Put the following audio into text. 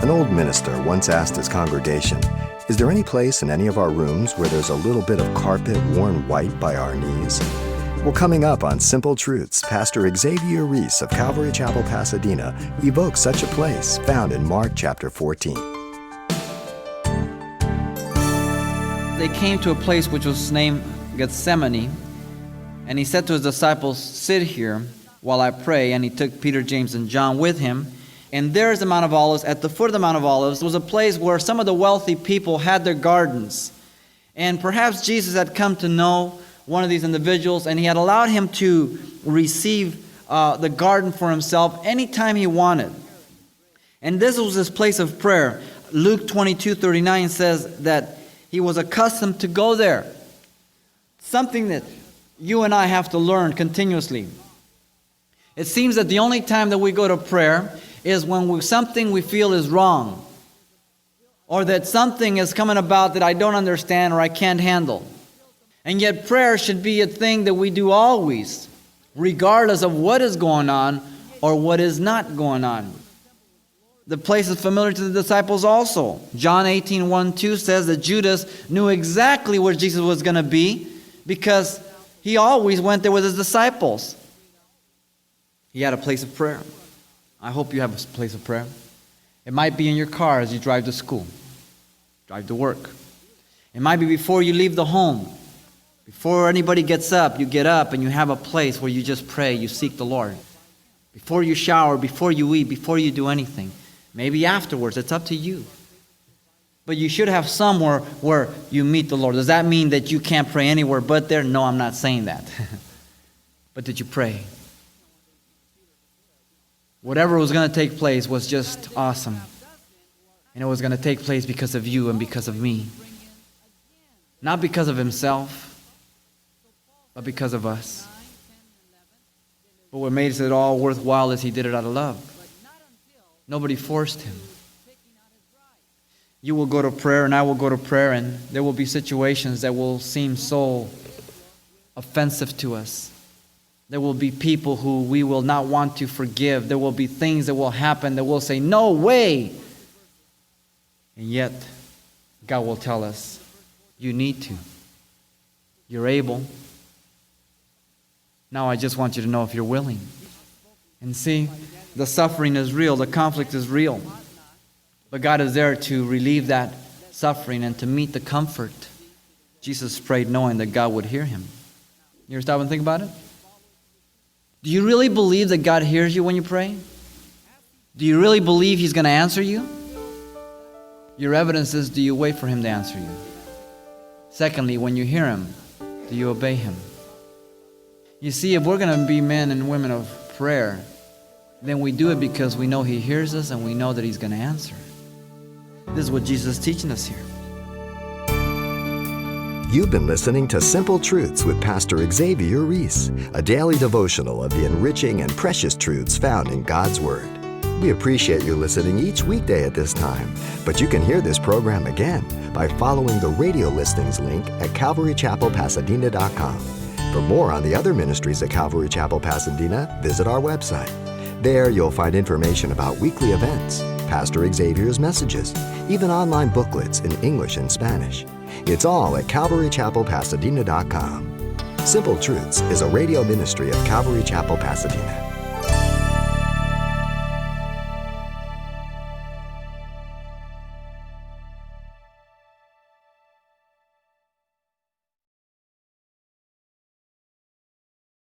An old minister once asked his congregation, "Is there any place in any of our rooms where there's a little bit of carpet worn white by our knees?" Well, coming up on Simple Truths, Pastor Xavier Reese of Calvary Chapel, Pasadena, evokes such a place found in Mark chapter 14. They came to a place which was named Gethsemane, and he said to his disciples, "Sit here while I pray." And he took Peter, James, and John with him. And there's the Mount of Olives. At the foot of the Mount of Olives was a place where some of the wealthy people had their gardens. And perhaps Jesus had come to know one of these individuals, and he had allowed him to receive the garden for himself anytime he wanted. And this was his place of prayer. Luke 22:39 says that he was accustomed to go there. Something that you and I have to learn continuously. It seems that the only time that we go to prayer is when something we feel is wrong, or that something is coming about that I don't understand or I can't handle. And yet prayer should be a thing that we do always, regardless of what is going on or what is not going on. The place is familiar to the disciples also. John 18:1-2 says that Judas knew exactly where Jesus was going to be because he always went there with his disciples. He had a place of prayer. I hope you have a place of prayer. It might be in your car as you drive to school, drive to work. It might be before you leave the home. Before anybody gets up, you get up and you have a place where you just pray, you seek the Lord. Before you shower, before you eat, before you do anything. Maybe afterwards, it's up to you. But you should have somewhere where you meet the Lord. Does that mean that you can't pray anywhere but there? No, I'm not saying that. But did you pray? Whatever was going to take place was just awesome. And it was going to take place because of you and because of me. Not because of himself, but because of us. But what made it all worthwhile is he did it out of love. Nobody forced him. You will go to prayer and I will go to prayer, and there will be situations that will seem so offensive to us. There will be people who we will not want to forgive. There will be things that will happen that we'll say, "No way!" And yet, God will tell us, you need to. You're able. Now I just want you to know if you're willing. And see, the suffering is real. The conflict is real. But God is there to relieve that suffering and to meet the comfort. Jesus prayed knowing that God would hear him. You ever stop and think about it? Do you really believe that God hears you when you pray? Do you really believe he's going to answer you? Your evidence is, do you wait for him to answer you? Secondly, when you hear him, do you obey him? You see, if we're going to be men and women of prayer, then we do it because we know he hears us and we know that he's going to answer. This is what Jesus is teaching us here. You've been listening to Simple Truths with Pastor Xavier Reese, a daily devotional of the enriching and precious truths found in God's Word. We appreciate you listening each weekday at this time, but you can hear this program again by following the radio listings link at calvarychapelpasadena.com. For more on the other ministries at Calvary Chapel, Pasadena, visit our website. There you'll find information about weekly events, Pastor Xavier's messages, even online booklets in English and Spanish. It's all at calvarychapelpasadena.com. Simple Truths is a radio ministry of Calvary Chapel, Pasadena.